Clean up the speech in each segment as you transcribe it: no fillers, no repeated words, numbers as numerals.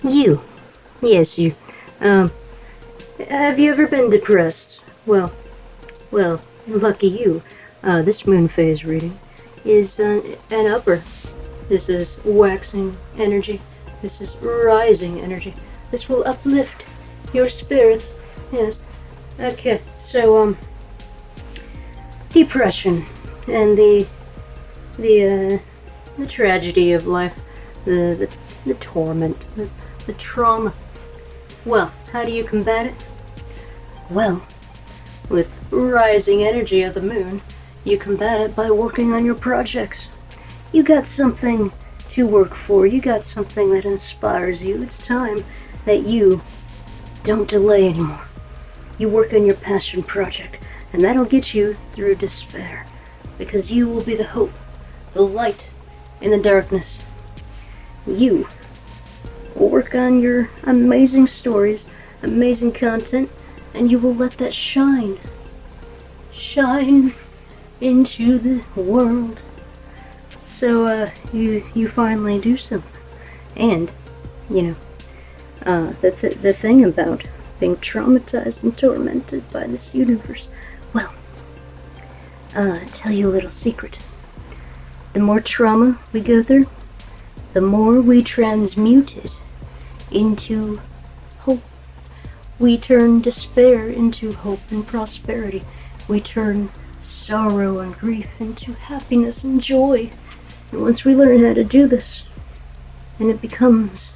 You. Yes, you. Have you ever been depressed? Well, lucky you. This moon phase reading is an upper. This is waxing energy. This is rising energy. This will uplift your spirits. Yes. Okay, so, depression and the tragedy of life, the torment, the trauma. Well, how do you combat it? Well, with rising energy of the moon, you combat it by working on your projects. You got something to work for. You got something that inspires you. It's time that you don't delay anymore. You work on your passion project, and that'll get you through despair, because you will be the hope, the light in the darkness. You will work on your amazing stories, amazing content, and you will let that shine into the world. So, you finally do something. And, the thing about being traumatized and tormented by this universe, well, I'll tell you a little secret. The more trauma we go through, the more we transmute it into hope. We turn despair into hope and prosperity. We turn sorrow and grief into happiness and joy. And once we learn how to do this, then it becomes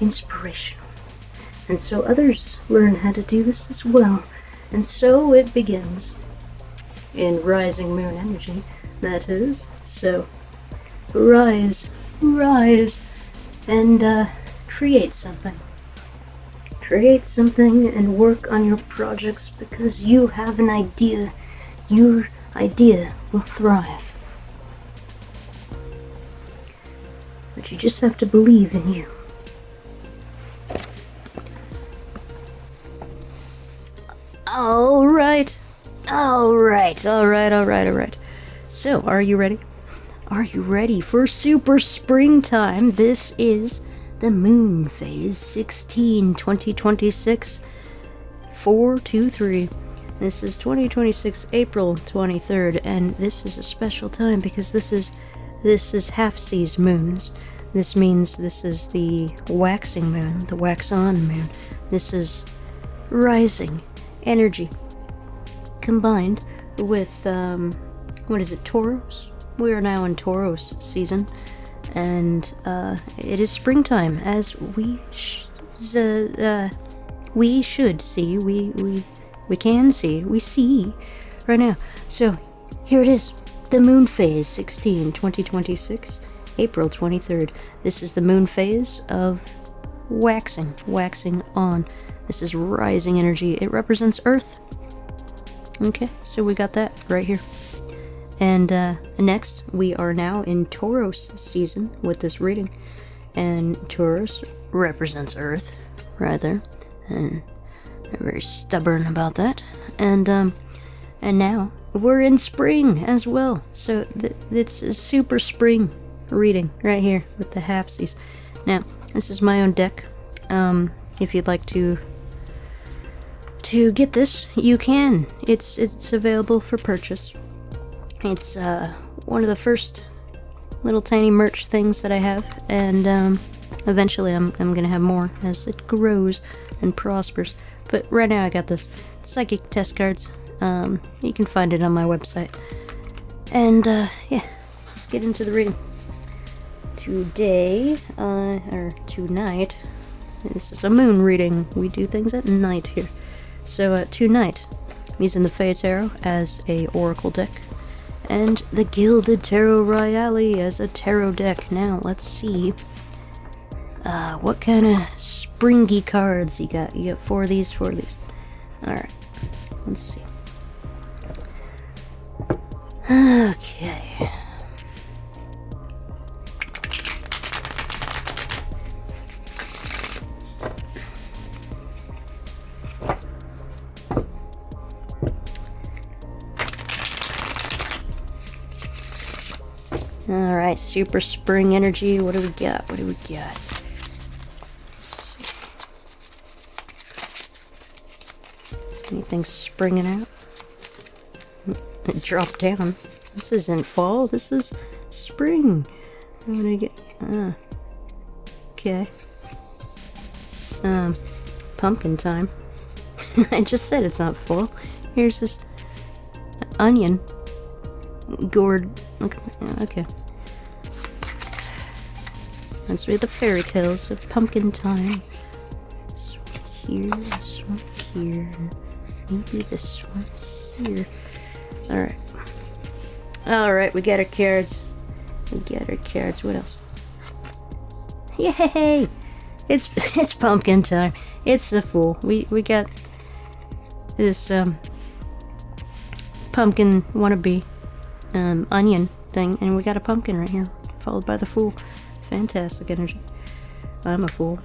inspirational. And so others learn how to do this as well. And so it begins in rising moon energy, that is. So rise, and create something. Create something and work on your projects, because you have an idea. Your idea will thrive. But you just have to believe in you. Alright. So, are you ready? Are you ready for super springtime? This is the moon phase 16, 2026, 423. This is 2026, April 23rd, and this is a special time because this is half-seas moons. This means this is the waxing moon, the wax-on moon. This is rising energy combined with, Taurus? We are now in Taurus season, and it is springtime, as we should see, we can see, we see right now. So, here it is, the moon phase 16, 2026, April 23rd. This is the moon phase of waxing on. This is rising energy. It represents Earth. Okay, so we got that right here. And next, we are now in Taurus season with this reading. And Taurus represents Earth, right there. And they're very stubborn about that. And now, we're in spring as well. So it's a super spring reading right here with the halfsies. Now, this is my own deck. If you'd like to get this, you can. It's available for purchase. It's one of the first little tiny merch things that I have, and eventually I'm gonna have more as it grows and prospers. But right now I got this psychic test cards. You can find it on my website. And yeah, let's get into the reading. Today, or tonight, this is a moon reading. We do things at night here. So tonight, I'm using the Fey Tarot as a oracle deck, and the Gilded Tarot Royale as a tarot deck. Now, let's see what kind of springy cards you got. You got four of these. Alright, let's see. Okay. Alright, super spring energy. What do we got? Anything springing out? It dropped down. This isn't fall, this is spring. I'm gonna get, okay. Pumpkin time. I just said it's not fall. Here's this onion gourd. Okay. Let's read the fairy tales of pumpkin time. This one here, this one here, maybe this one here. Alright. Alright, we got our cards. What else? Yay! It's pumpkin time. It's the Fool. We got this pumpkin wannabe onion thing, and we got a pumpkin right here, followed by the Fool. Fantastic energy. I'm a fool.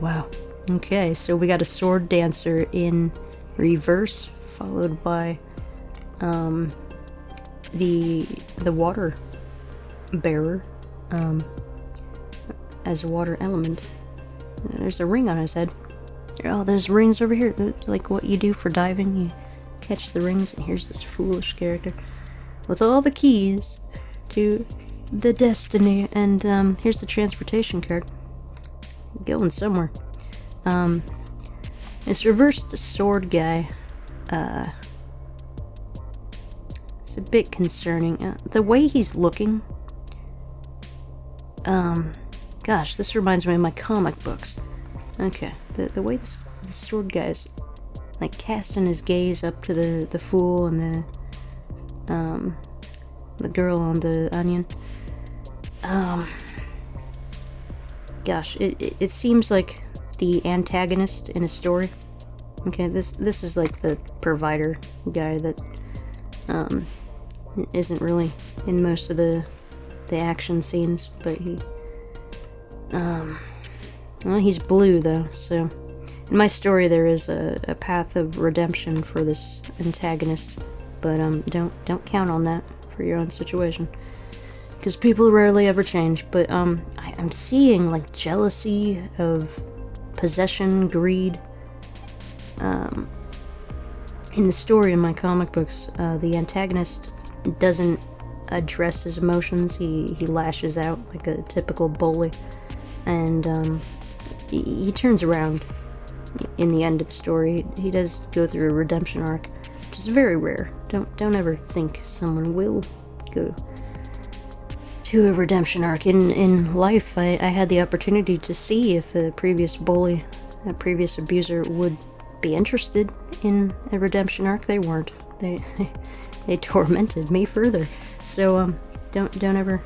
Wow. Okay, so we got a sword dancer in reverse, followed by the water bearer as a water element. There's a ring on his head. Oh, there's rings over here, like what you do for diving. You catch the rings, and here's this foolish character with all the keys to the destiny, and here's the transportation card. Going somewhere. It's reversed the sword guy. It's a bit concerning. The way he's looking. Gosh, this reminds me of my comic books. Okay, the way the sword guy's like casting his gaze up to the Fool and the girl on the onion. Gosh, it seems like the antagonist in a story. Okay, this is like the provider guy that isn't really in most of the action scenes, but he well, he's blue though, so in my story there is a path of redemption for this antagonist, but don't count on that for your own situation, because people rarely ever change. But I'm seeing like jealousy of possession, greed. In the story in my comic books, the antagonist doesn't address his emotions. He lashes out like a typical bully, and he turns around in the end of the story. He does go through a redemption arc, which is very rare. Don't ever think someone will go to a redemption arc. In life, I had the opportunity to see if a previous bully, a previous abuser, would be interested in a redemption arc. They weren't. They tormented me further. So don't ever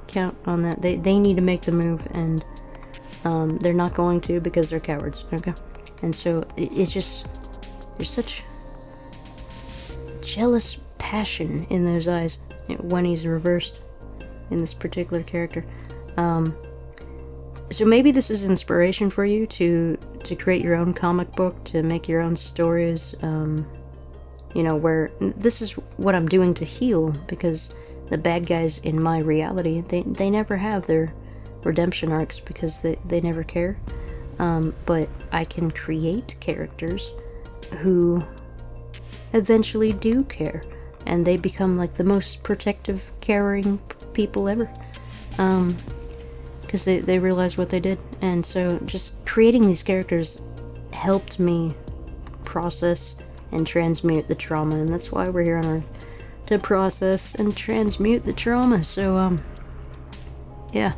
count on that. They need to make the move, and they're not going to because they're cowards. Okay, and so it's just there's such jealous passion in those eyes when he's reversed in this particular character. So maybe this is inspiration for you to create your own comic book, to make your own stories, you know, where this is what I'm doing to heal, because the bad guys in my reality, they never have their redemption arcs because they never care. But I can create characters who eventually do care, and they become like the most protective, caring people ever. Because they realize what they did. And so just creating these characters helped me process and transmute the trauma, and that's why we're here on Earth, to process and transmute the trauma. So yeah,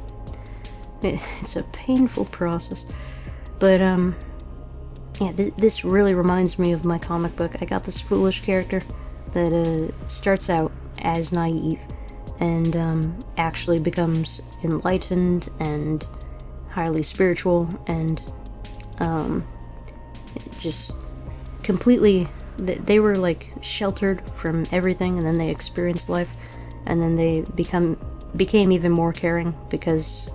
it's a painful process, but yeah, this really reminds me of my comic book. I got this foolish character that starts out as naive and actually becomes enlightened and highly spiritual, and just completely, they were like sheltered from everything, and then they experienced life, and then they became even more caring because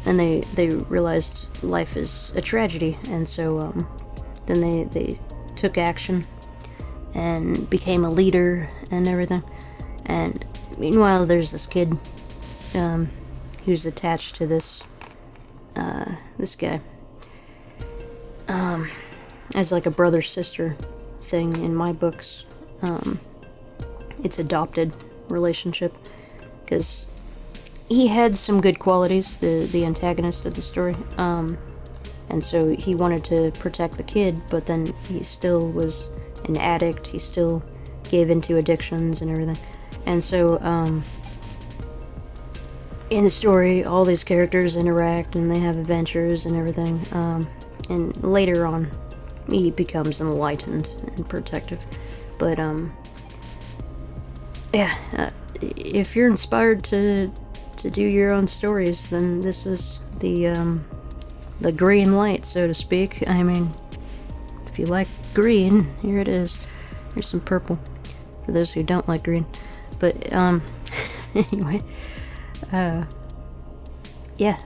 then they realized life is a tragedy, and so then they took action and became a leader and everything. And meanwhile, there's this kid who's attached to this, this guy. As like a brother-sister thing in my books. It's adopted relationship, because he had some good qualities, the antagonist of the story, and so he wanted to protect the kid, but then he still was an addict, he still gave into addictions and everything, and so, in the story, all these characters interact, and they have adventures and everything, and later on, he becomes enlightened and protective, but, yeah, if you're inspired to do your own stories, then this is the green light, so to speak. I mean, if you like green, here it is. Here's some purple, for those who don't like green. But, anyway, yeah,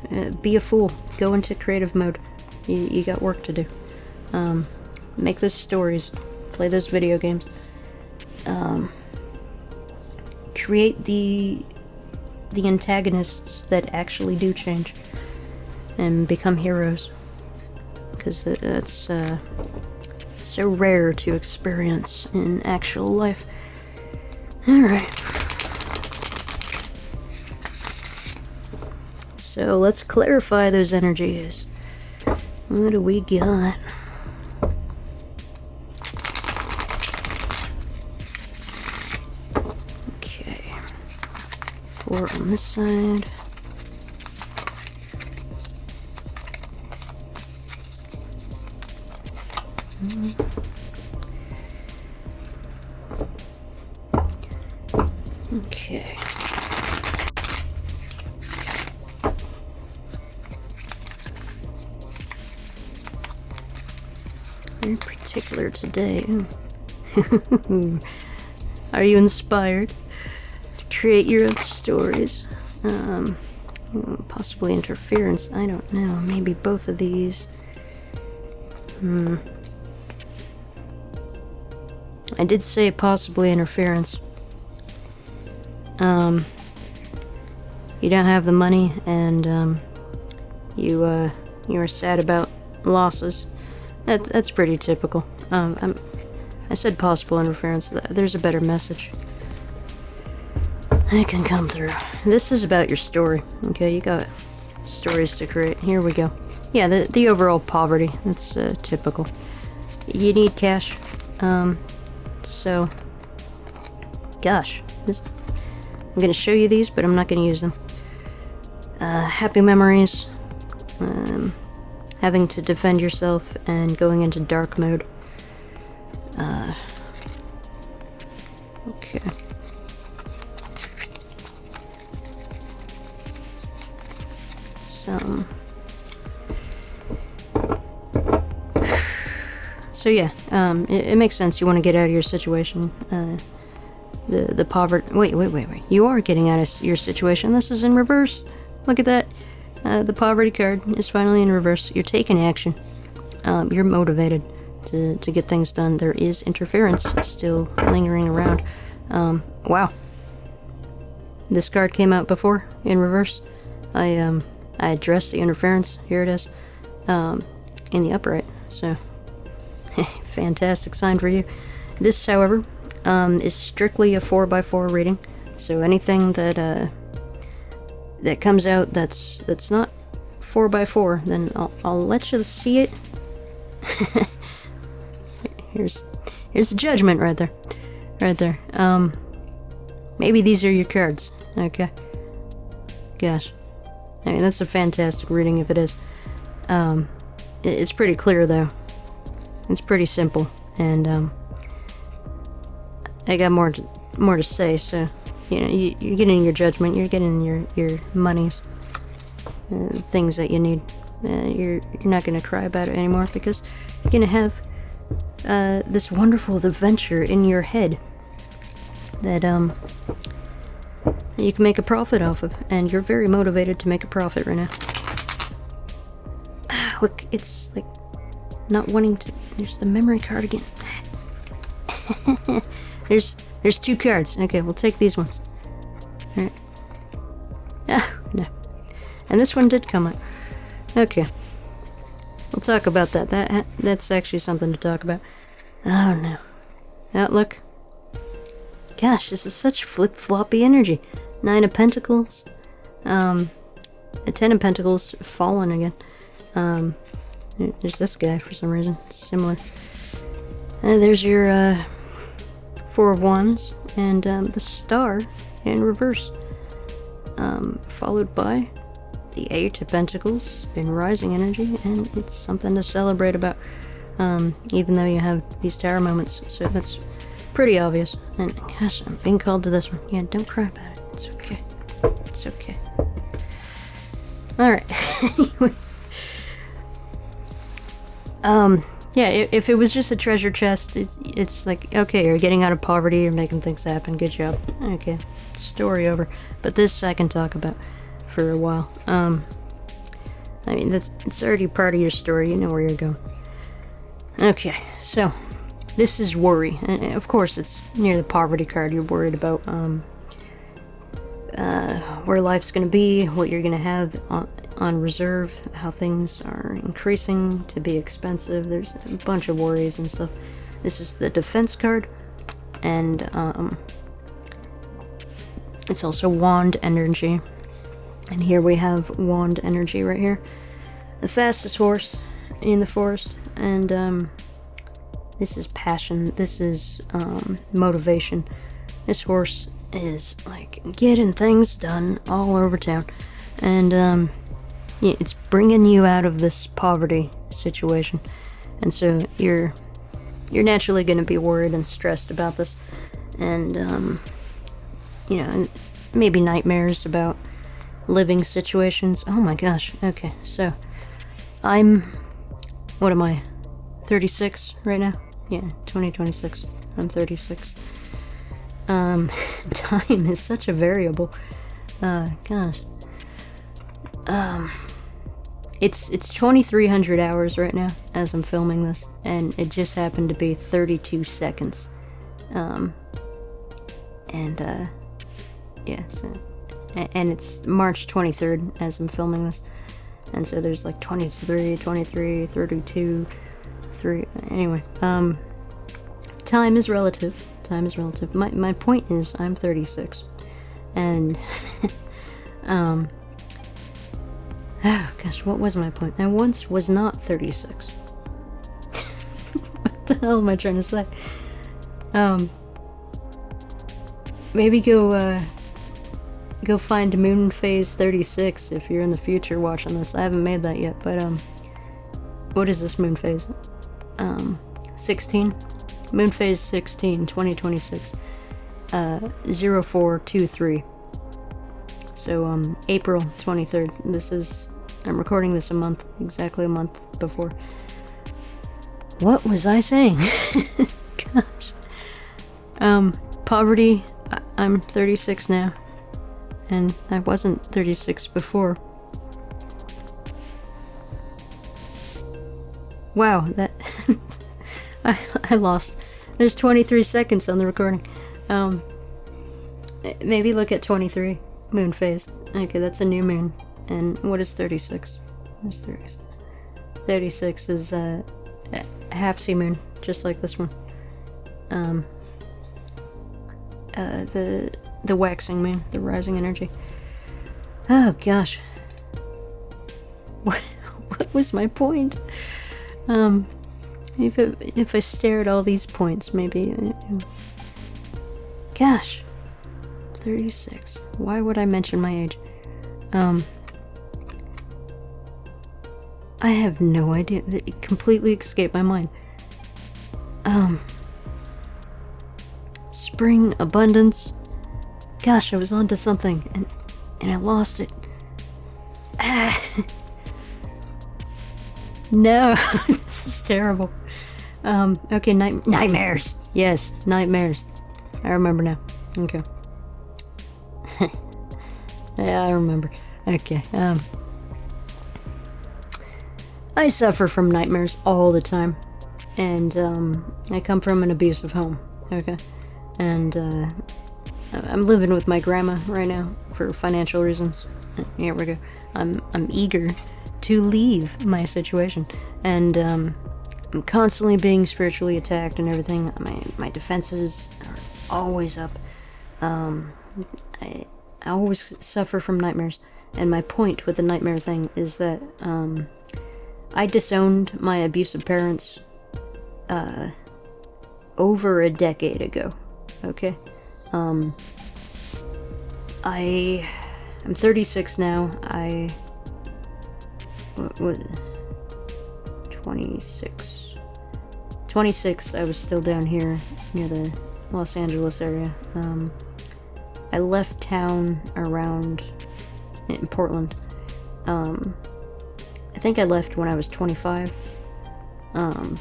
be a fool. Go into creative mode. You got work to do. Make those stories. Play those video games. Create the antagonists that actually do change and become heroes, because that's so rare to experience in actual life. Alright, so let's clarify those energies. What do we got? Four on this side. Okay. Very particular today. Are you inspired? Create your own stories. Possibly interference. I don't know. Maybe both of these. I did say possibly interference. You don't have the money, and you are sad about losses. That's pretty typical. I said possible interference. There's a better message. It can come through. This is about your story, okay? You got stories to create. Here we go. Yeah, the overall poverty. That's typical. You need cash. So, gosh, I'm gonna show you these, but I'm not gonna use them. Happy memories. Having to defend yourself and going into dark mode. Okay. So yeah, it makes sense. You want to get out of your situation. The poverty. Wait. You are getting out of your situation. This is in reverse. Look at that. The poverty card is finally in reverse. You're taking action. You're motivated to get things done. There is interference still lingering around. Wow. This card came out before in reverse. I addressed the interference. Here it is. In the upright. So, fantastic sign for you. This, however, is strictly a 4x4 reading. So anything that that comes out that's not 4x4, then I'll let you see it. Here's the judgment right there. Maybe these are your cards. Okay. Gosh. I mean, that's a fantastic reading if it is. It's pretty clear though. It's pretty simple, and I got more to say. So, you know, you're getting your judgment. You're getting your monies, things that you need. You're not gonna cry about it anymore, because you're gonna have this wonderful adventure in your head that you can make a profit off of, and you're very motivated to make a profit right now. Look, it's like not wanting to. There's the memory card again. there's two cards. Okay, we'll take these ones. All right. Ah, no. And this one did come up. Okay. We'll talk about that. That's actually something to talk about. Oh, no. Outlook. Gosh, this is such flip-floppy energy. 9 of Pentacles. The 10 of Pentacles, fallen again. There's this guy for some reason. Similar. There's your, 4 of Wands. And, the Star in reverse. Followed by the 8 of Pentacles in rising energy, and it's something to celebrate about, even though you have these tower moments, so that's pretty obvious. And gosh, I'm being called to this one. Yeah, don't cry about it. It's okay. It's okay. Alright. Anyway. Yeah, if it was just a treasure chest, it's like, okay, you're getting out of poverty, you're making things happen, good job. Okay, story over. But this I can talk about for a while. I mean, it's already part of your story, you know where you're going. Okay, so, this is worry. And of course, it's near the poverty card. You're worried about, where life's gonna be, what you're gonna have on reserve, how things are increasing to be expensive. There's a bunch of worries and stuff. This is the defense card, and it's also wand energy. And here we have wand energy right here. The fastest horse in the forest, and this is passion, this is motivation. This horse is like getting things done all over town, and yeah, it's bringing you out of this poverty situation, and so you're naturally going to be worried and stressed about this, and you know, maybe nightmares about living situations. Oh my gosh. Okay, so what am I, 36 right now? Yeah, 2026. I'm 36. Time is such a variable. Gosh. It's 2,300 hours right now as I'm filming this, and it just happened to be 32 seconds. Yeah, so, and it's March 23rd as I'm filming this, and so there's like 23, 32, 3, anyway, time is relative. Time is relative. My point is, I'm 36, and, oh gosh, what was my point? I once was not 36. What the hell am I trying to say? Maybe go find Moon Phase 36 if you're in the future watching this. I haven't made that yet, but, what is this Moon Phase? 16? Moon Phase 16, 2026. 0423. So, April 23rd. I'm recording this exactly a month before. What was I saying? Gosh. Poverty, I'm 36 now. And I wasn't 36 before. Wow, that... I lost. There's 23 seconds on the recording. Maybe look at 23. Moon phase. Okay, that's a new moon. And what is 36? What's 36? 36 is a half-sea moon, just like this one. The waxing moon, the rising energy. Oh gosh. What was my point? If I stare at all these points, maybe... Gosh. 36. Why would I mention my age? I have no idea. It completely escaped my mind. Spring, abundance. Gosh, I was onto something, and I lost it. No, this is terrible. Okay, nightmares. Yes, nightmares. I remember now. Okay. Yeah, I remember. Okay, I suffer from nightmares all the time. And, I come from an abusive home. Okay. And, I'm living with my grandma right now for financial reasons. Here we go. I'm eager to leave my situation, and I'm constantly being spiritually attacked and everything. My defenses are always up. I always suffer from nightmares, and my point with the nightmare thing is that I disowned my abusive parents over a decade ago. Okay, I'm 36 now. I what 26. I was still down here near the Los Angeles area. I left town around in Portland. I think I left when I was 25.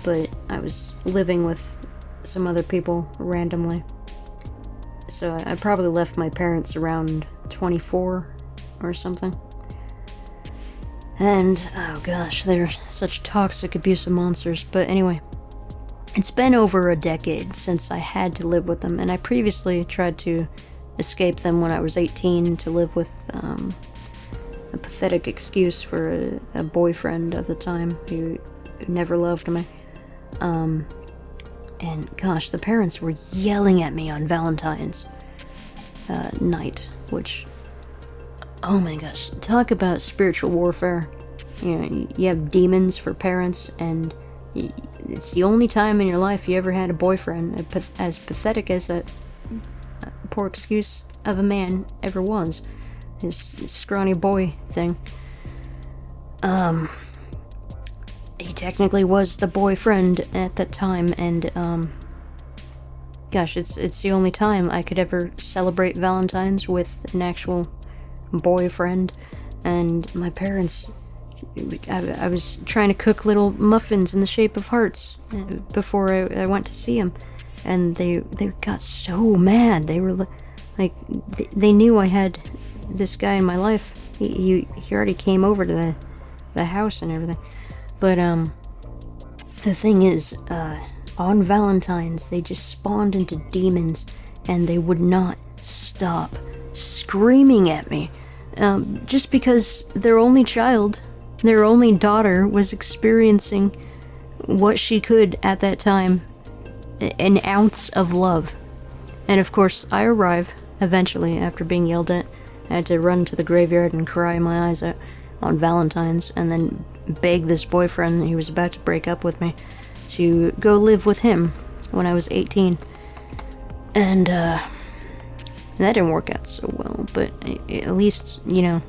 But I was living with some other people randomly. So I probably left my parents around 24 or something. And, oh gosh, they're such toxic, abusive monsters. But anyway, it's been over a decade since I had to live with them, and I previously tried to escape them when I was 18 to live with a pathetic excuse for a boyfriend at the time who never loved me. And gosh, the parents were yelling at me on Valentine's night, which, oh my gosh, talk about spiritual warfare. You know, you have demons for parents, and it's the only time in your life you ever had a boyfriend, as pathetic as that poor excuse of a man ever was. His scrawny boy thing. He technically was the boyfriend at that time, and gosh, it's the only time I could ever celebrate Valentine's with an actual boyfriend. And my parents, I was trying to cook little muffins in the shape of hearts before I went to see him, and they got so mad. They were like, they knew I had this guy in my life. He already came over to the house and everything. But the thing is, on Valentine's, they just spawned into demons, and they would not stop screaming at me. Just because their only child, their only daughter, was experiencing what she could at that time, an ounce of love. And of course, I arrive eventually after being yelled at. I had to run to the graveyard and cry my eyes out on Valentine's, and then beg this boyfriend who was about to break up with me to go live with him when I was 18. And that didn't work out so well, but at least, you know,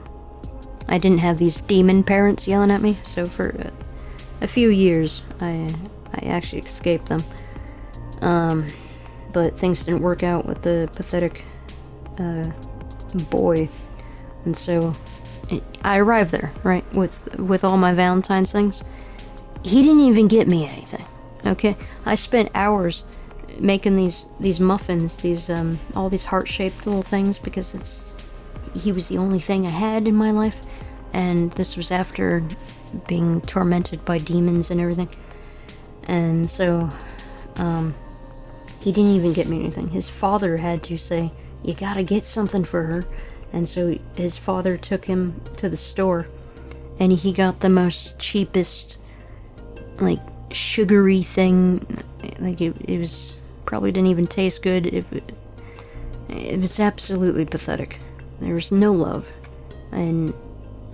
I didn't have these demon parents yelling at me. So for a few years I actually escaped them. But things didn't work out with the pathetic boy, and so I arrived there, right, with all my Valentine's things. He didn't even get me anything, okay? I spent hours making these muffins, these all these heart-shaped little things, because he was the only thing I had in my life, and this was after being tormented by demons and everything. And so he didn't even get me anything. His father had to say, "You gotta get something for her." And so his father took him to the store, and he got the most cheapest, like, sugary thing. Like, it was, probably didn't even taste good. It was absolutely pathetic. There was no love. And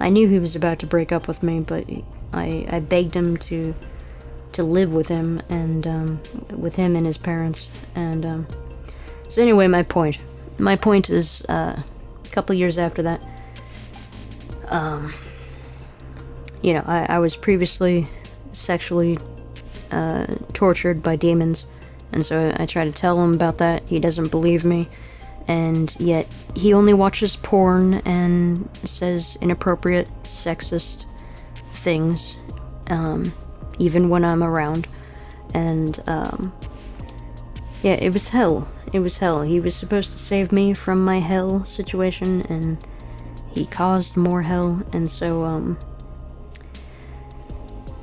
I knew he was about to break up with me, but I begged him to live with him, and with him and his parents. And so anyway, my point is, a couple years after that, you know, I was previously sexually tortured by demons, and so I try to tell him about that. He doesn't believe me, and yet he only watches porn and says inappropriate, sexist things, even when I'm around. And yeah, it was hell. It was hell. He was supposed to save me from my hell situation, and he caused more hell. And so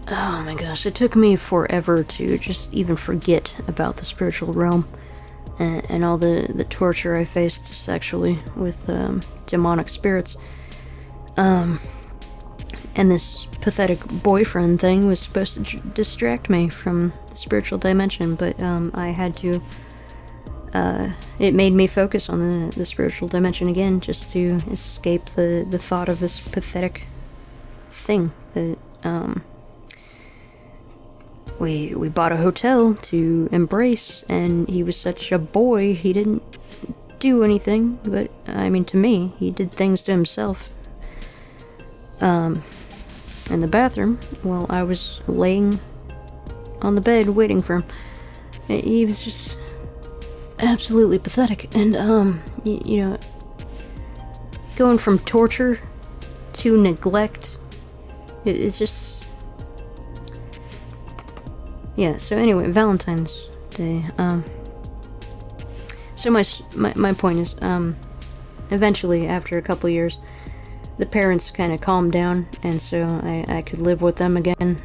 oh my gosh, it took me forever to just even forget about the spiritual realm and all the torture I faced sexually with demonic spirits. And this pathetic boyfriend thing was supposed to distract me from the spiritual dimension, but I had to. It made me focus on the spiritual dimension again, just to escape the thought of this pathetic thing. That we bought a hotel to embrace, and he was such a boy. He didn't do anything, but I mean, to me, he did things to himself. In the bathroom while I was laying on the bed waiting for him. He was just absolutely pathetic, and you know, going from torture to neglect, it's just, yeah. So anyway, Valentine's Day. So my point is, eventually, after a couple years, the parents kind of calmed down, and so I could live with them again.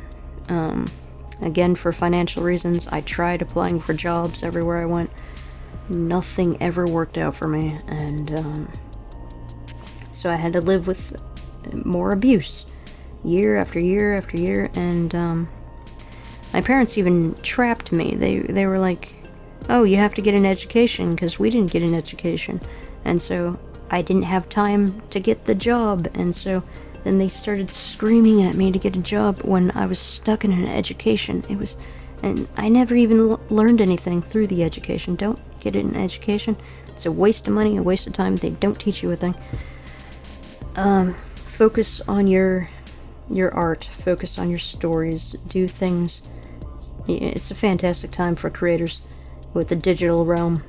Again, for financial reasons, I tried applying for jobs everywhere I went. Nothing ever worked out for me, and so I had to live with more abuse, year after year after year, and my parents even trapped me. They were like, "Oh, you have to get an education," because we didn't get an education, and so I didn't have time to get the job, and so then they started screaming at me to get a job when I was stuck in an education. And I never even learned anything through the education. Don't get an education. It's a waste of money, a waste of time. They don't teach you a thing. Focus on your art. Focus on your stories. Do things. It's a fantastic time for creators with the digital realm.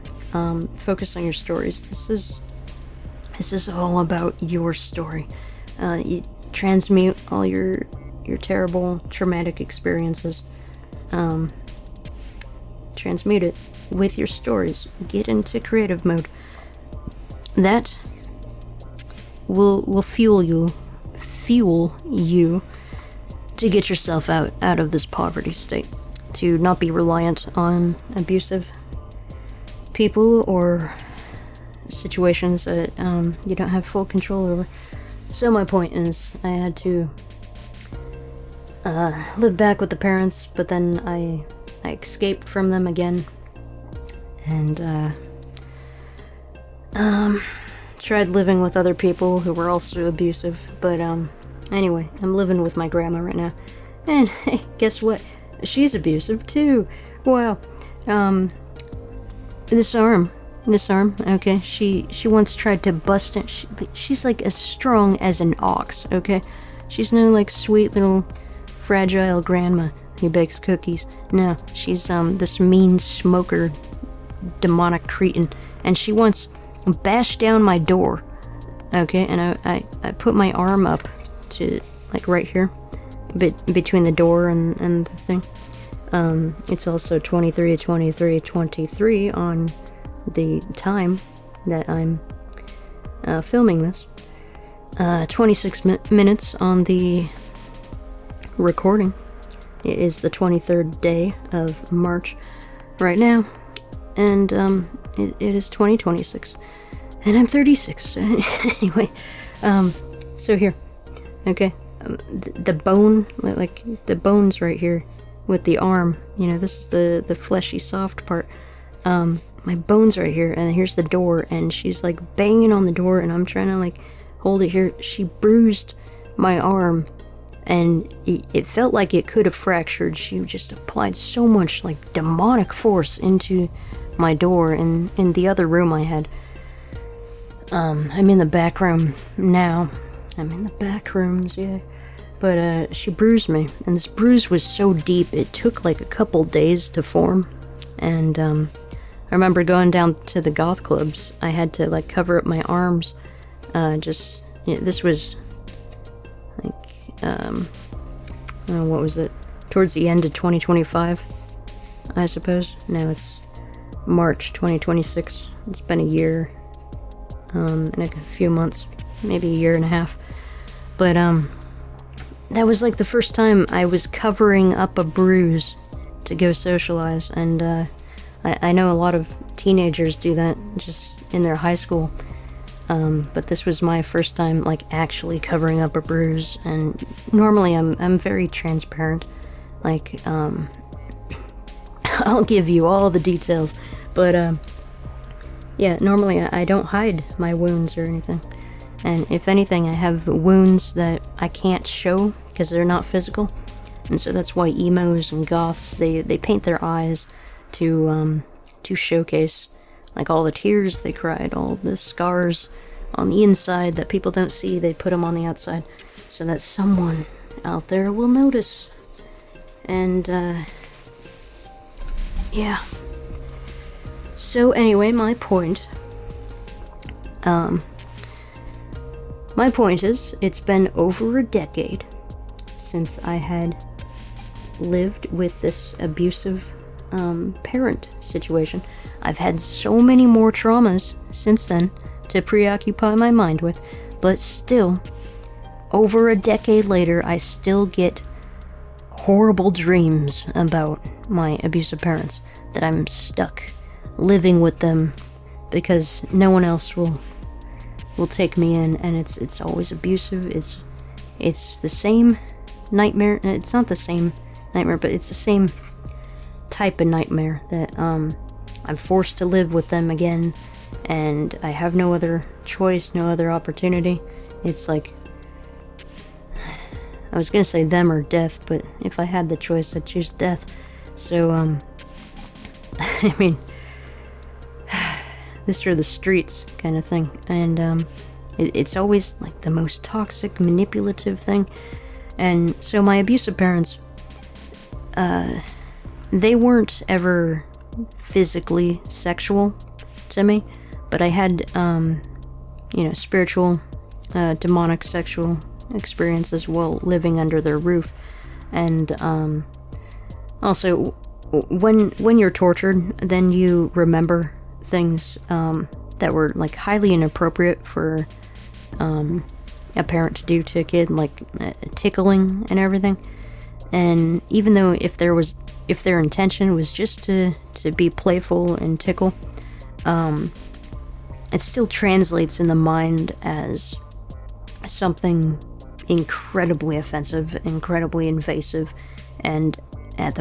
Focus on your stories. This is all about your story. You transmute all your terrible, traumatic experiences. Transmute it with your stories. Get into creative mode. That will fuel you to get yourself out of this poverty state. To not be reliant on abusive people or situations that you don't have full control over. So my point is, I had to live back with the parents, but then I escaped from them again, and tried living with other people who were also abusive. But anyway, I'm living with my grandma right now, and hey, guess what? She's abusive too. Wow. This arm, okay? She once tried to bust it. She's like as strong as an ox, okay? She's no like sweet little fragile grandma who bakes cookies. No, she's this mean smoker, demonic cretin, and she once bashed down my door, okay? And I put my arm up to like right here, between the door and the thing. It's also 23:23:23 on the time that I'm filming this. 26 minutes on the recording. It is the 23rd day of March right now, and it is 2026, and I'm 36. Anyway, so here, okay, the bone, like the bones right here with the arm, you know, this is the fleshy soft part. My bones right here, and here's the door, and she's like banging on the door, and I'm trying to like hold it here. She bruised my arm, and it felt like it could have fractured. She just applied so much like demonic force into my door in the other room I had. I'm in the back room now. I'm in the back rooms, yeah. But she bruised me, and this bruise was so deep it took like a couple days to form. And I remember going down to the goth clubs. I had to like cover up my arms. This was like what was it? Towards the end of 2025, I suppose. No, it's March 2026. It's been a year, and a few months, maybe a year and a half. But that was like the first time I was covering up a bruise to go socialize, and I know a lot of teenagers do that just in their high school. But this was my first time, like, actually covering up a bruise, and normally I'm very transparent. Like, I'll give you all the details, but, yeah, normally I don't hide my wounds or anything. And if anything, I have wounds that I can't show because they're not physical. And so that's why emos and goths, they paint their eyes to showcase, like, all the tears they cried, all the scars on the inside that people don't see, they put them on the outside so that someone out there will notice. And, yeah. So anyway, my point is, it's been over a decade since I had lived with this abusive parent situation. I've had so many more traumas since then to preoccupy my mind with, but still, over a decade later, I still get horrible dreams about my abusive parents, that I'm stuck living with them because no one else will take me in, and it's always abusive. It's the same nightmare. It's not the same nightmare, but it's the same type of nightmare that I'm forced to live with them again, and I have no other choice, no other opportunity. It's like, I was gonna say them or death, but if I had the choice, I'd choose death. So, I mean, this are the streets kind of thing, and it's always like the most toxic, manipulative thing. And so my abusive parents, they weren't ever physically sexual to me, but I had, spiritual, demonic sexual experiences while living under their roof. And also, when you're tortured, then you remember things that were, like, highly inappropriate for a parent to do to a kid, like tickling and everything. And even though if their intention was just to be playful and tickle, it still translates in the mind as something incredibly offensive, incredibly invasive. And at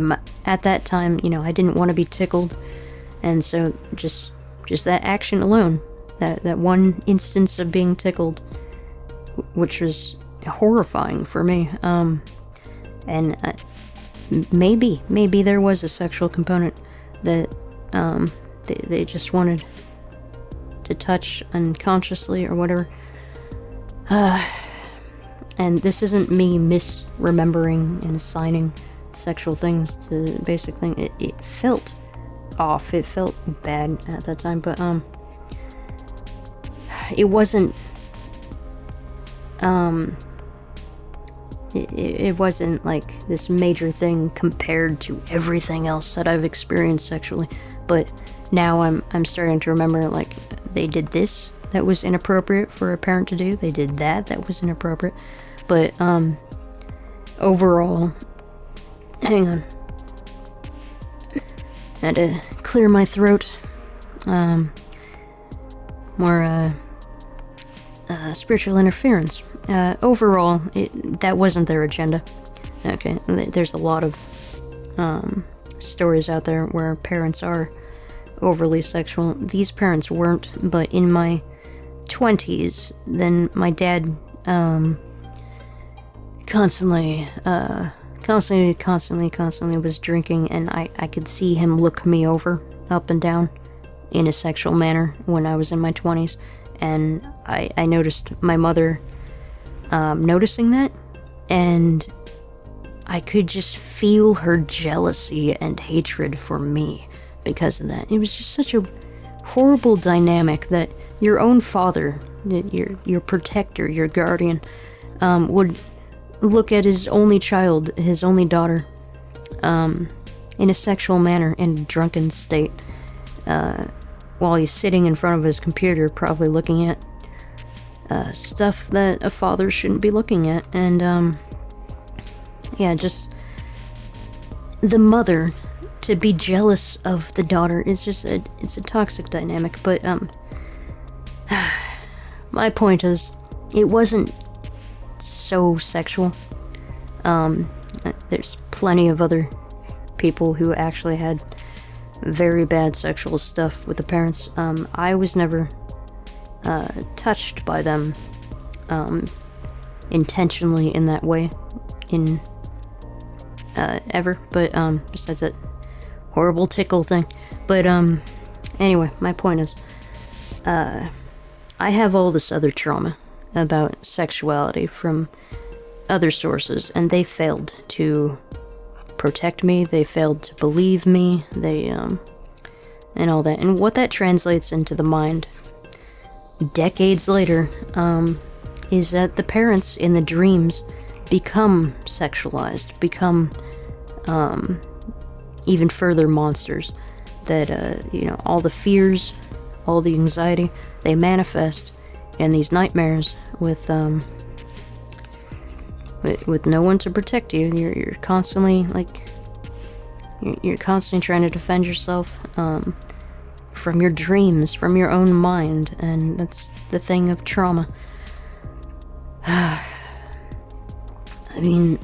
that time, I didn't want to be tickled, and so just that action alone, that one instance of being tickled, which was horrifying for me. And maybe there was a sexual component that they just wanted to touch unconsciously or whatever. And this isn't me misremembering and assigning sexual things to basic thing. It felt off. It felt bad at that time, but it wasn't. It wasn't like this major thing compared to everything else that I've experienced sexually. But now I'm starting to remember, like, they did this that was inappropriate for a parent to do. They did that was inappropriate. But overall, hang on, I had to clear my throat. More spiritual interference. Overall, that wasn't their agenda. Okay, there's a lot of stories out there where parents are overly sexual. These parents weren't, but in my 20s, then my dad constantly was drinking, and I could see him look me over up and down in a sexual manner when I was in my 20s, and I noticed my mother noticing that, and I could just feel her jealousy and hatred for me because of that. It was just such a horrible dynamic that your own father, your protector, your guardian, would look at his only child, his only daughter, in a sexual manner, in a drunken state, while he's sitting in front of his computer, probably looking at stuff that a father shouldn't be looking at. And yeah, just the mother to be jealous of the daughter is just it's a toxic dynamic. But my point is, it wasn't so sexual. There's plenty of other people who actually had very bad sexual stuff with the parents. I was never touched by them intentionally in that way, ever, but besides that horrible tickle thing. But anyway, my point is, I have all this other trauma about sexuality from other sources, and they failed to protect me, they failed to believe me, they and all that. And what that translates into the mind decades later is that the parents in the dreams become sexualized, become even further monsters. That all the fears, all the anxiety, they manifest in these nightmares with no one to protect you. You're constantly you're constantly trying to defend yourself from your dreams, from your own mind, and that's the thing of trauma. I mean,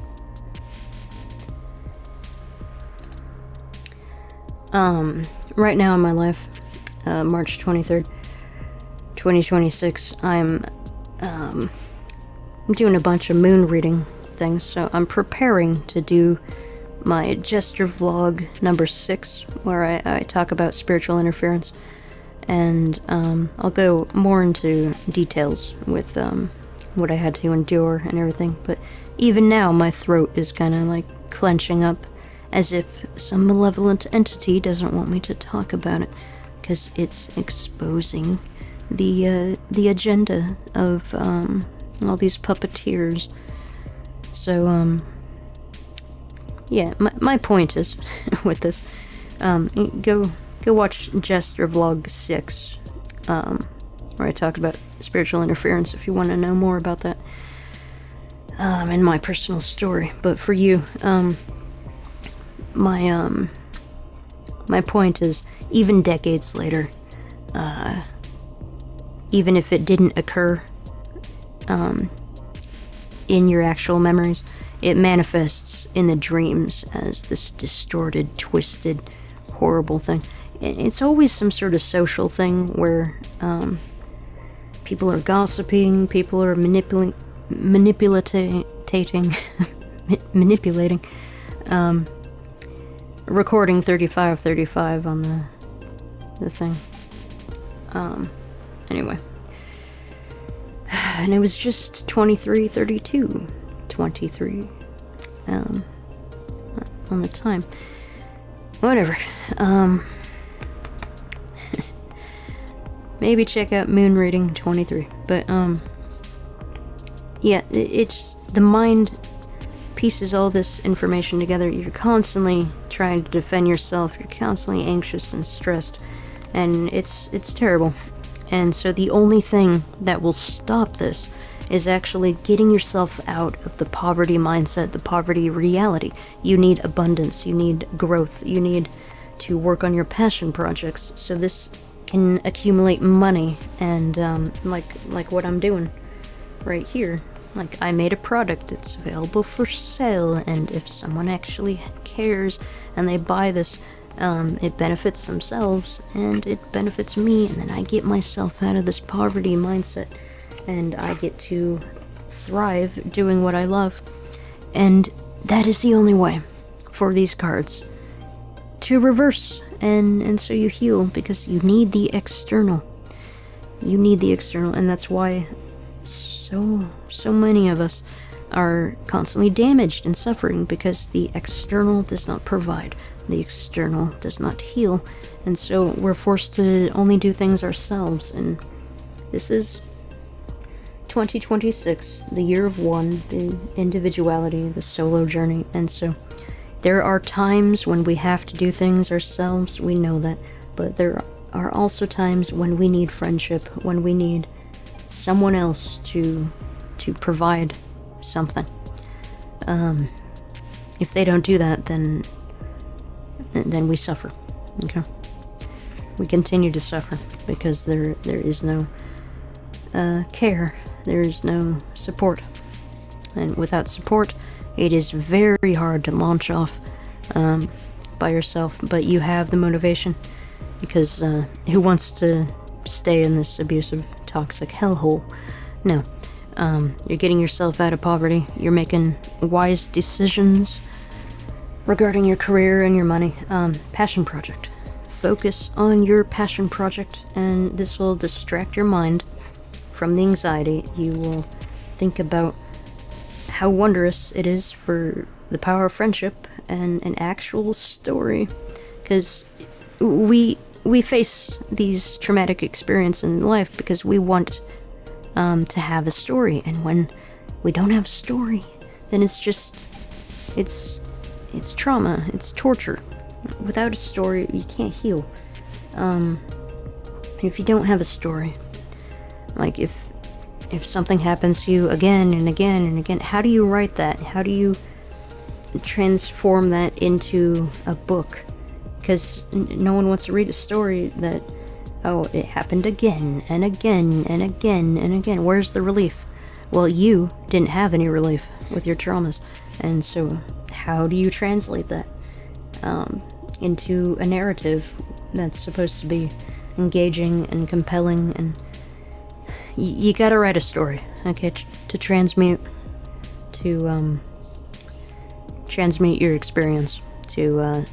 right now in my life, March 23rd, 2026, I'm doing a bunch of moon reading things, so I'm preparing to do my jester vlog number 6, where I talk about spiritual interference, and I'll go more into details with what I had to endure and everything. But even now, my throat is kind of like clenching up, as if some malevolent entity doesn't want me to talk about it, because it's exposing the agenda of all these puppeteers. So yeah, my point is with this, go watch Jester Vlog 6, where I talk about spiritual interference if you want to know more about that, and my personal story. But for you, my point is, even decades later, even if it didn't occur in your actual memories, it manifests in the dreams as this distorted, twisted, horrible thing. It's always some sort of social thing where people are gossiping, people are manipulating, recording 3535 on the thing. Anyway. And it was just 23:32. 23. On the time. Whatever. Maybe check out Moon Reading 23. But, yeah, it's the mind pieces all this information together. You're constantly trying to defend yourself. You're constantly anxious and stressed. And it's terrible. And so the only thing that will stop this is actually getting yourself out of the poverty mindset, the poverty reality. You need abundance, you need growth, you need to work on your passion projects, so this can accumulate money. And like what I'm doing right here. Like, I made a product, it's available for sale, and if someone actually cares and they buy this, it benefits themselves, and it benefits me, and then I get myself out of this poverty mindset, and I get to thrive doing what I love. And that is the only way for these cards to reverse, and so you heal, because you need the external. You need the external, and that's why so many of us are constantly damaged and suffering, because the external does not provide. The external does not heal, and so we're forced to only do things ourselves. And this is 2026, the year of one, the individuality, the solo journey. And so there are times when we have to do things ourselves, we know that, but there are also times when we need friendship, when we need someone else to provide something. If they don't do that, then we suffer. Okay, we continue to suffer, because there is no care. There's no support. And without support, it is very hard to launch off by yourself, but you have the motivation, because who wants to stay in this abusive, toxic hellhole? No. You're getting yourself out of poverty. You're making wise decisions regarding your career and your money. Passion project. Focus on your passion project, and this will distract your mind from the anxiety. You will think about how wondrous it is for the power of friendship and an actual story. Because we face these traumatic experiences in life because we want to have a story, and when we don't have a story, then it's trauma, it's torture. Without a story, you can't heal. If you don't have a story, like if something happens to you again and again and again, how do you write that? How do you transform that into a book? Because no one wants to read a story that, oh, it happened again and again and again and again. Where's the relief? Well, you didn't have any relief with your traumas, and so how do you translate that into a narrative that's supposed to be engaging and compelling? And you gotta write a story, okay, to transmute your experience, to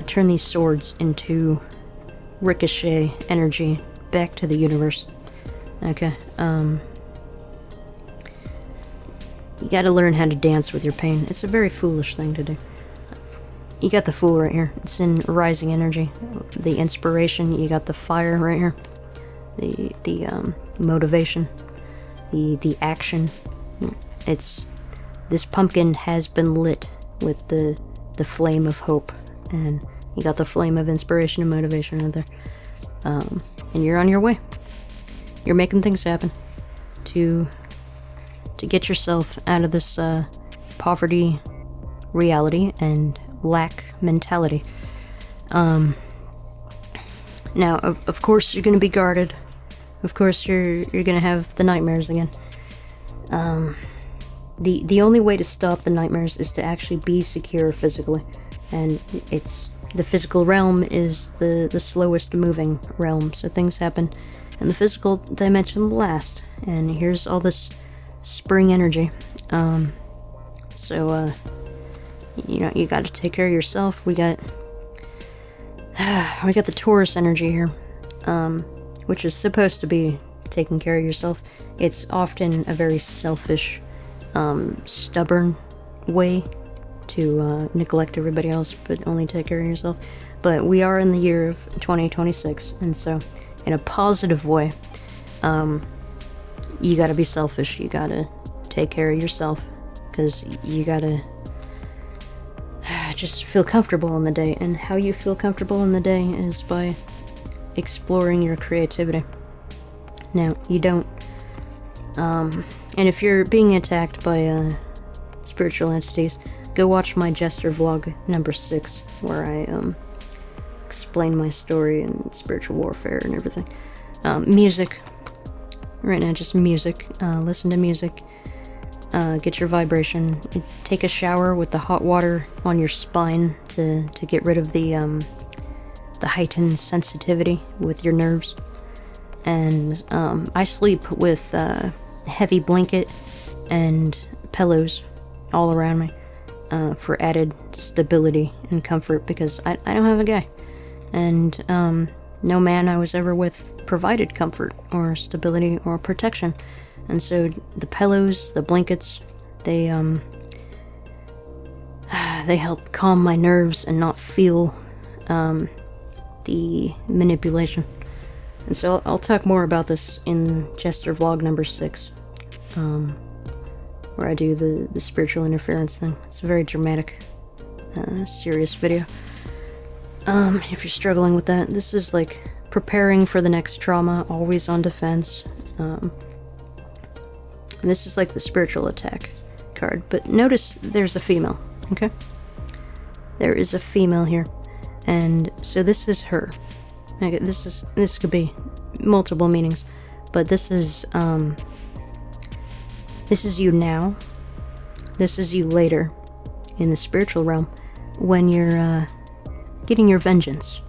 turn these swords into ricochet energy back to the universe. Okay, you gotta learn how to dance with your pain. It's a very foolish thing to do. You got the Fool right here. It's in rising energy. The inspiration, you got the fire right here. The motivation. The action. This pumpkin has been lit with the flame of hope, and you got the flame of inspiration and motivation right there. And you're on your way. You're making things happen to get yourself out of this poverty reality and lack mentality. Now, of course, you're going to be guarded. Of course, you're going to have the nightmares again. The only way to stop the nightmares is to actually be secure physically, and the physical realm is the slowest moving realm, so things happen in the physical dimension last. And here's all this spring energy. You got to take care of yourself. We got the Taurus energy here, which is supposed to be taking care of yourself. It's often a very selfish, stubborn way to neglect everybody else, but only take care of yourself. But we are in the year of 2026, and so in a positive way, you gotta be selfish. You gotta take care of yourself, because you gotta just feel comfortable in the day. And how you feel comfortable in the day is by exploring your creativity. Now, you don't, and if you're being attacked by spiritual entities, go watch my Jester vlog number 6, where I explain my story and spiritual warfare and everything. Music. Right now, just music. Listen to music. Get your vibration. Take a shower with the hot water on your spine to get rid of the heightened sensitivity with your nerves. And I sleep with a heavy blanket and pillows all around me for added stability and comfort, because I don't have a guy, and no man I was ever with provided comfort or stability or protection. And so the pillows, the blankets, they help calm my nerves and not feel the manipulation. And so I'll talk more about this in Jester vlog number 6, where I do the spiritual interference thing. It's a very dramatic, serious video. If you're struggling with that, this is like preparing for the next trauma, always on defense. And this is like the spiritual attack card. But notice there's a female, okay? There is a female here. And so this is her. Okay, this could be multiple meanings. But this is you now. This is you later in the spiritual realm when you're getting your vengeance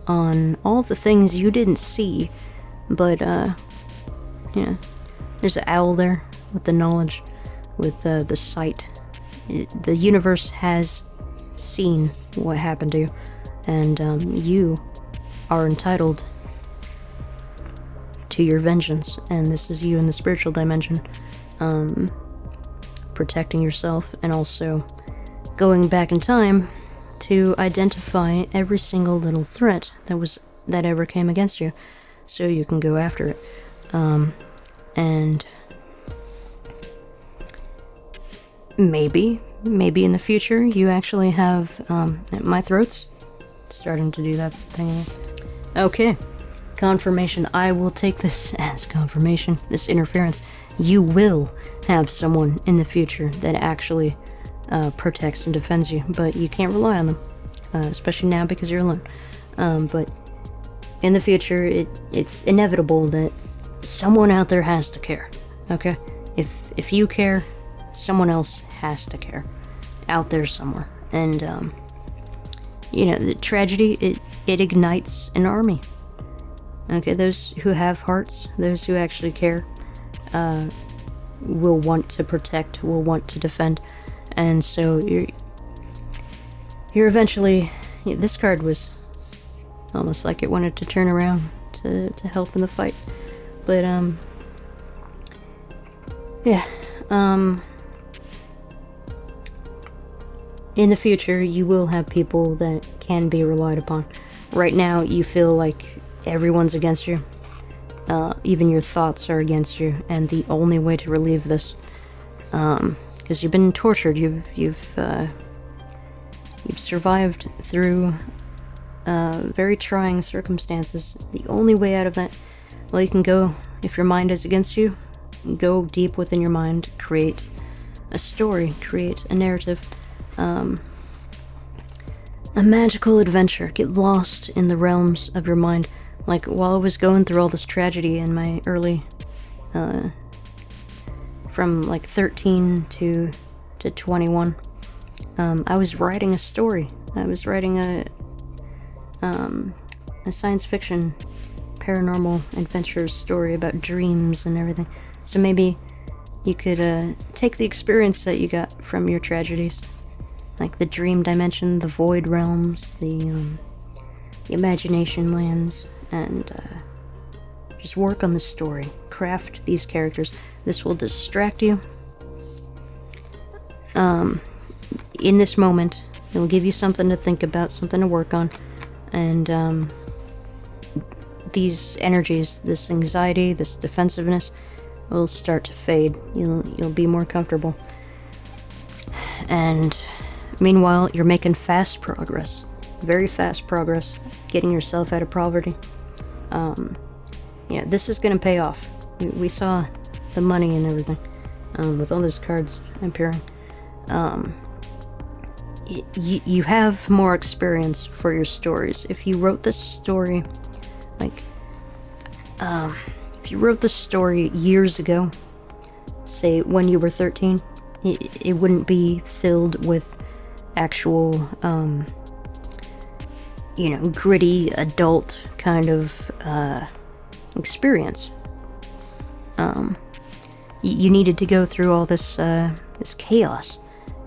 on all the things you didn't see, but yeah, there's an owl there with the knowledge, with the sight. The universe has seen what happened to you, and you are entitled to your vengeance, and this is you in the spiritual dimension, protecting yourself and also going back in time to identify every single little threat that ever came against you, so you can go after it. And maybe in the future you actually have, my throat's starting to do that thing. Okay, confirmation. I will take this as confirmation, this interference. You will have someone in the future that actually protects and defends you, but you can't rely on them, especially now because you're alone. But in the future, it's inevitable that someone out there has to care. Okay, if you care, someone else has to care out there somewhere. And the tragedy, it ignites an army. Okay, those who have hearts, those who actually care, will want to protect, will want to defend. And so you're eventually, this card was almost like it wanted to turn around to help in the fight. But in the future you will have people that can be relied upon. Right now you feel like everyone's against you. Even your thoughts are against you, and the only way to relieve this, because you've been tortured, you've survived through very trying circumstances. The only way out of that, well, you can go, if your mind is against you, go deep within your mind, create a story, create a narrative, a magical adventure. Get lost in the realms of your mind. Like, while I was going through all this tragedy in my early, from like 13 to 21, I was writing a story. I was writing a science fiction, paranormal adventure story about dreams and everything. So maybe you could take the experience that you got from your tragedies, like the dream dimension, the void realms, the imagination lands, and just work on the story, craft these characters. This will distract you. In this moment, it will give you something to think about, something to work on, and these energies, this anxiety, this defensiveness, will start to fade. You'll be more comfortable. And meanwhile, you're making fast progress, very fast progress, getting yourself out of poverty. This is gonna pay off. We saw the money and everything, with all those cards appearing. You have more experience for your stories. If you wrote this story, if you wrote this story years ago, say when you were 13, it wouldn't be filled with actual, gritty adult kind of experience. You needed to go through all this chaos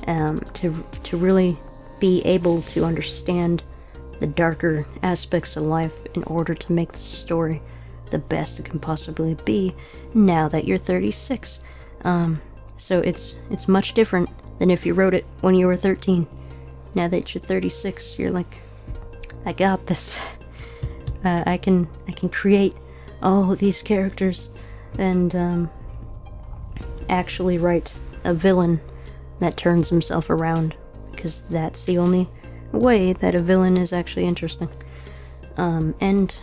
to really be able to understand the darker aspects of life in order to make the story the best it can possibly be now that you're 36. So it's much different than if you wrote it when you were 13. Now that you're 36, you're like, I got this. I can create all these characters and actually write a villain that turns himself around, because that's the only way that a villain is actually interesting. And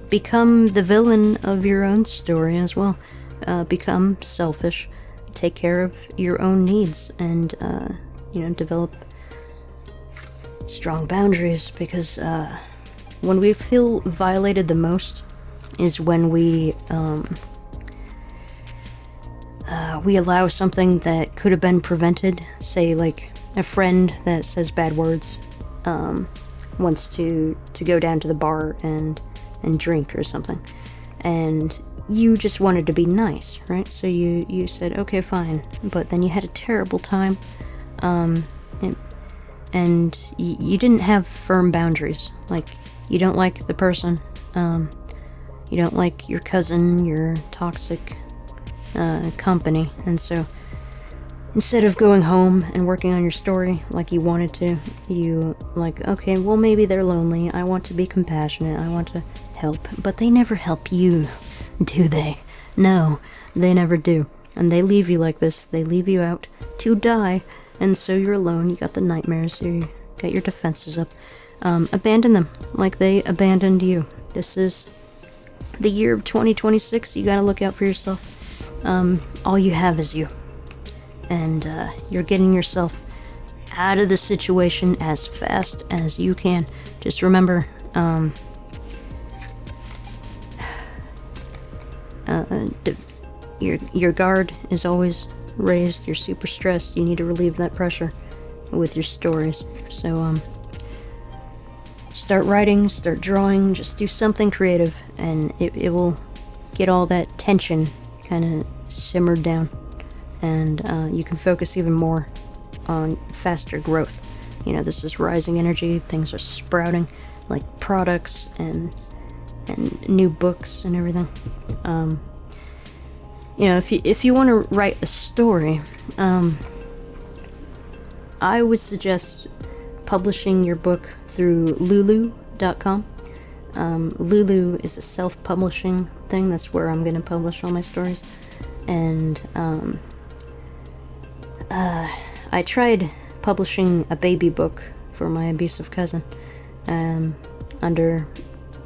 become the villain of your own story as well. Become selfish, take care of your own needs, and develop strong boundaries, because when we feel violated the most, is when we allow something that could have been prevented. Say, like a friend that says bad words wants to go down to the bar and drink or something, and you just wanted to be nice, right? So you said, okay, fine, but then you had a terrible time, and you didn't have firm boundaries. Like, you don't like the person, you don't like your cousin, your toxic company, and so instead of going home and working on your story like you wanted to, you like, okay, well, maybe they're lonely, I want to be compassionate, I want to help, but they never help you, do they? No, they never do. And they leave you like this, they leave you out to die, and so you're alone, you got the nightmares, you got your defenses up. Abandon them like they abandoned you. This is the year of 2026, you gotta look out for yourself. All you have is you. And you're getting yourself out of the situation as fast as you can. Just remember, your guard is always raised. You're super stressed. You need to relieve that pressure with your stories. So, start writing, start drawing, just do something creative, and it will get all that tension kind of simmered down, and you can focus even more on faster growth. You know, this is rising energy, things are sprouting, like products and new books and everything. You know, if you want to write a story, I would suggest publishing your book through Lulu.com. Lulu is a self-publishing thing. That's where I'm going to publish all my stories. And I tried publishing a baby book for my abusive cousin under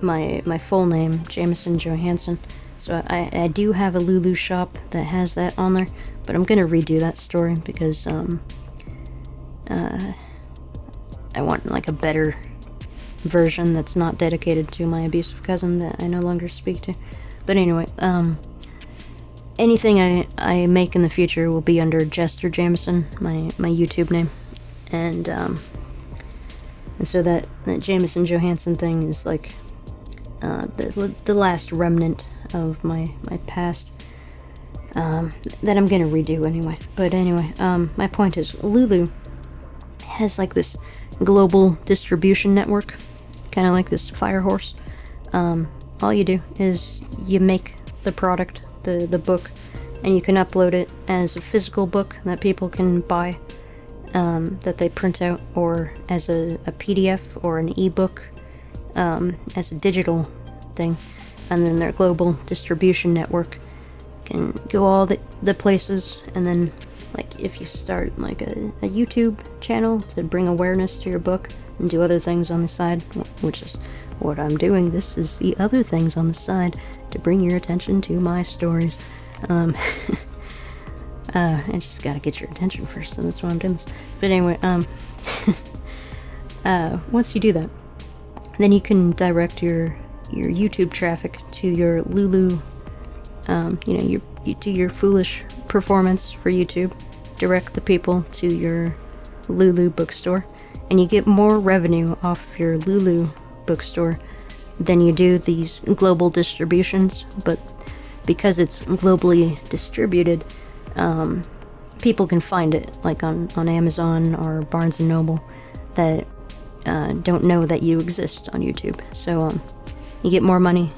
my full name, jEsTeRJaMiSeN. So I do have a Lulu shop that has that on there, but I'm going to redo that story because I want like a better version that's not dedicated to my abusive cousin that I no longer speak to. But anyway, anything I make in the future will be under jEsTeRJaMiSeN, my YouTube name, and so that jEsTeRJaMiSeN thing is like the last remnant of my past that I'm gonna redo anyway. But anyway, my point is, Lulu has like this global distribution network, kind of like this fire horse. All you do is you make the product, the book, and you can upload it as a physical book that people can buy, that they print out, or as a PDF or an ebook, as a digital thing, and then their global distribution network can go all the places. And then, like, if you start like a YouTube channel to bring awareness to your book and do other things on the side, which is what I'm doing. This is the other things on the side to bring your attention to my stories. I just gotta get your attention first, so that's why I'm doing this. But anyway, once you do that, then you can direct your YouTube traffic to your Lulu. You do your foolish performance for YouTube, direct the people to your Lulu bookstore, and you get more revenue off of your Lulu bookstore than you do these global distributions. But because it's globally distributed, people can find it like on Amazon or Barnes & Noble that don't know that you exist on YouTube. So you get more money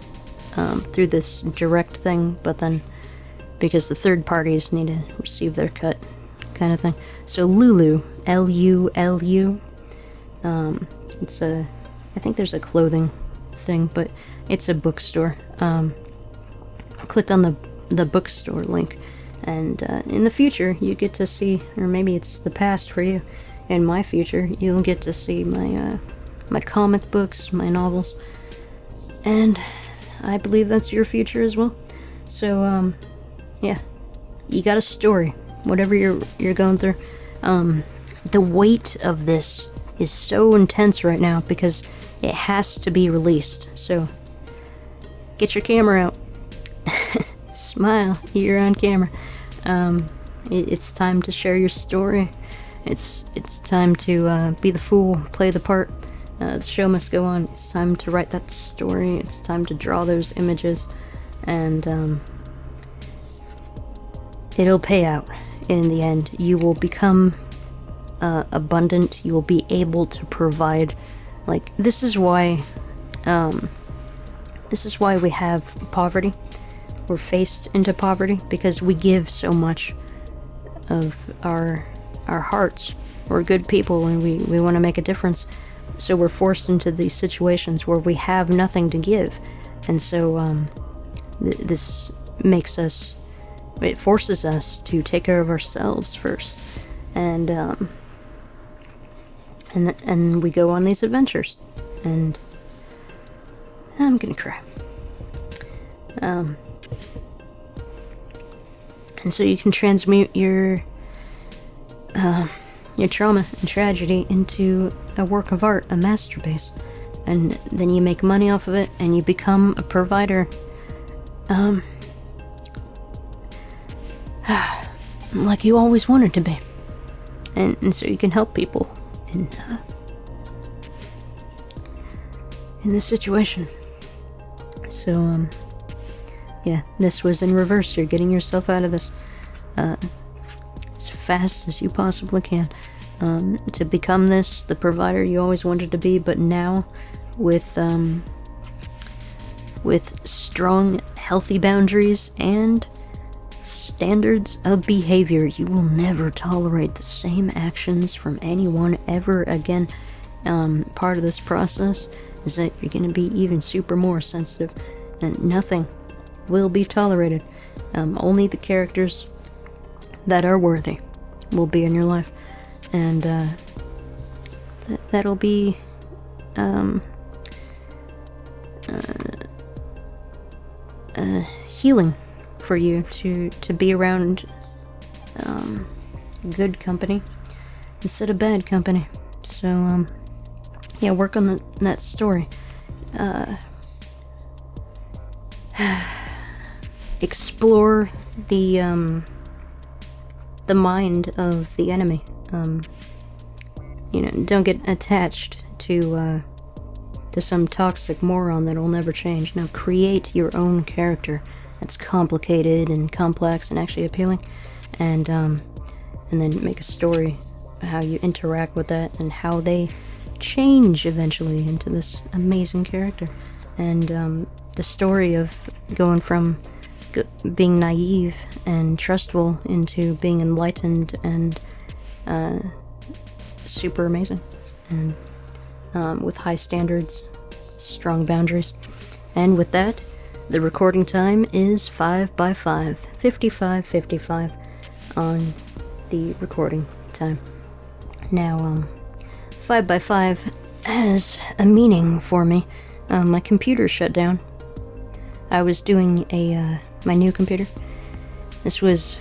through this direct thing, but then because the third parties need to receive their cut, kind of thing. So Lulu, Lulu, it's I think there's a clothing thing, but it's a bookstore. Click on the bookstore link, and in the future you get to see, or maybe it's the past for you, in my future you'll get to see my comic books, my novels, and I believe that's your future as well. So yeah, you got a story, whatever you're going through. The weight of this is so intense right now because it has to be released. So get your camera out. Smile, you're on camera. It's time to share your story. It's time to be the fool, play the part. The show must go on. It's time to write that story. It's time to draw those images, and it'll pay out in the end. You will become abundant. You will be able to provide. Like, this is why we have poverty. We're faced into poverty because we give so much of our hearts. We're good people and we want to make a difference. So we're forced into these situations where we have nothing to give. And so this makes us, it forces us to take care of ourselves first. And we go on these adventures. And I'm gonna cry. And so you can transmute your trauma and tragedy into a work of art, a masterpiece, and then you make money off of it, and you become a provider. Like you always wanted to be, and so you can help people in this situation. So yeah, this was in reverse. You're getting yourself out of this as fast as you possibly can, to become the provider you always wanted to be, but now with strong, healthy boundaries and standards of behavior. You will never tolerate the same actions from anyone ever again. Part of this process is that you're going to be even super more sensitive, and nothing will be tolerated. Only the characters that are worthy will be in your life, and that'll be healing for you to be around good company instead of bad company. So yeah, work on that story. Explore the mind of the enemy. Don't get attached to some toxic moron that'll never change. Now create your own character that's complicated and complex and actually appealing, and then make a story how you interact with that and how they change eventually into this amazing character. And the story of going from being naive and trustful into being enlightened and super amazing, and with high standards, strong boundaries. And with that, the recording time is 5x5, 55 on the recording time. Now 5x5 has a meaning for me. My computer shut down. I was doing my new computer. This was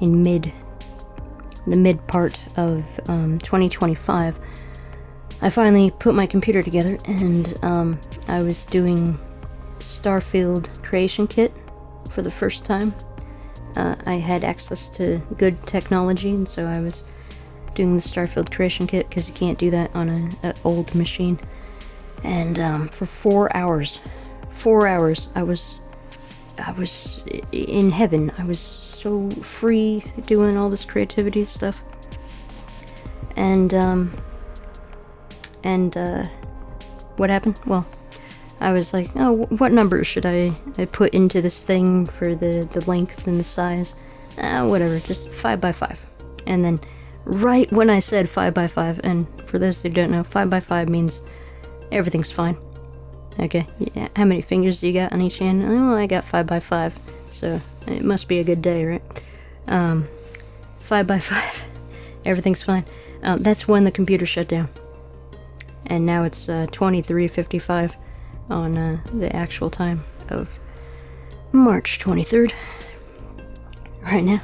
in the mid part of 2025. I finally put my computer together, and I was doing Starfield Creation Kit for the first time. I had access to good technology, and so I was doing the Starfield Creation Kit because you can't do that on an old machine. And for 4 hours, I was in heaven. I was so free doing all this creativity stuff. And what happened? Well, I was like, oh, what number should I put into this thing for the length and the size? Whatever, just 5x5. And then right when I said 5x5, and for those who don't know, 5x5 means everything's fine. Okay, yeah, how many fingers do you got on each hand? Oh, I got 5x5, so it must be a good day, right? 5x5, everything's fine. That's when the computer shut down. And now it's 23:55 on the actual time of March 23rd, right now.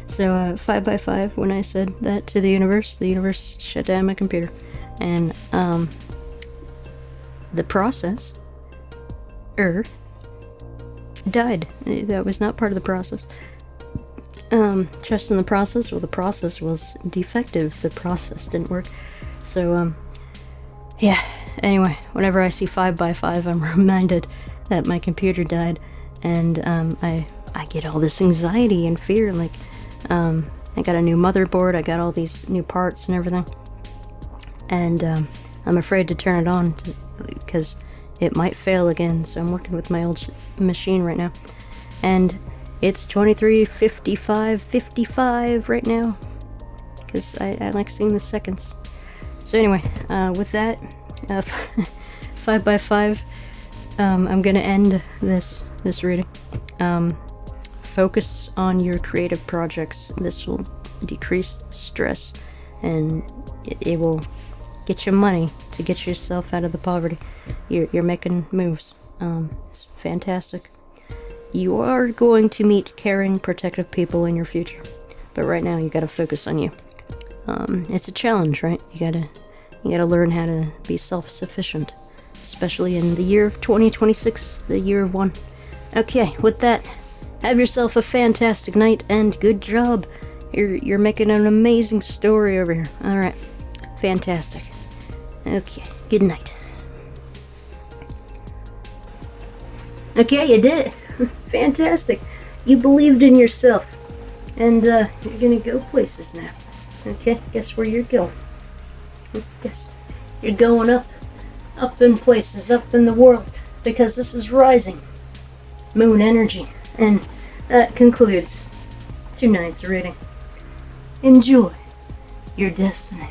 So 5x5, when I said that to the universe shut down my computer. And the process Earth died. That was not part of the process. Trust in the process. Well, the process was defective. The process didn't work. So, yeah. Anyway, whenever I see 5x5, I'm reminded that my computer died, and I get all this anxiety and fear. Like, I got a new motherboard. I got all these new parts and everything, and I'm afraid to turn it on because it might fail again. So I'm working with my old machine right now, and it's 23:55 right now, because I like seeing the seconds. So anyway, with that, 5x5, I'm gonna end this reading. Focus on your creative projects. This will decrease stress, and it will get you money to get yourself out of the poverty. You're making moves. It's fantastic. You are going to meet caring, protective people in your future, but right now you gotta focus on you. It's a challenge, right? You gotta learn how to be self-sufficient, especially in the year of 2026, the year of one. Okay, with that, have yourself a fantastic night, and good job. You're making an amazing story over here. All right, fantastic. Okay, good night. Okay, you did it. Fantastic. You believed in yourself, and you're gonna go places now. Okay, guess where you're going? Guess you're going up in places, up in the world, because this is rising moon energy. And that concludes tonight's reading. Enjoy your destiny.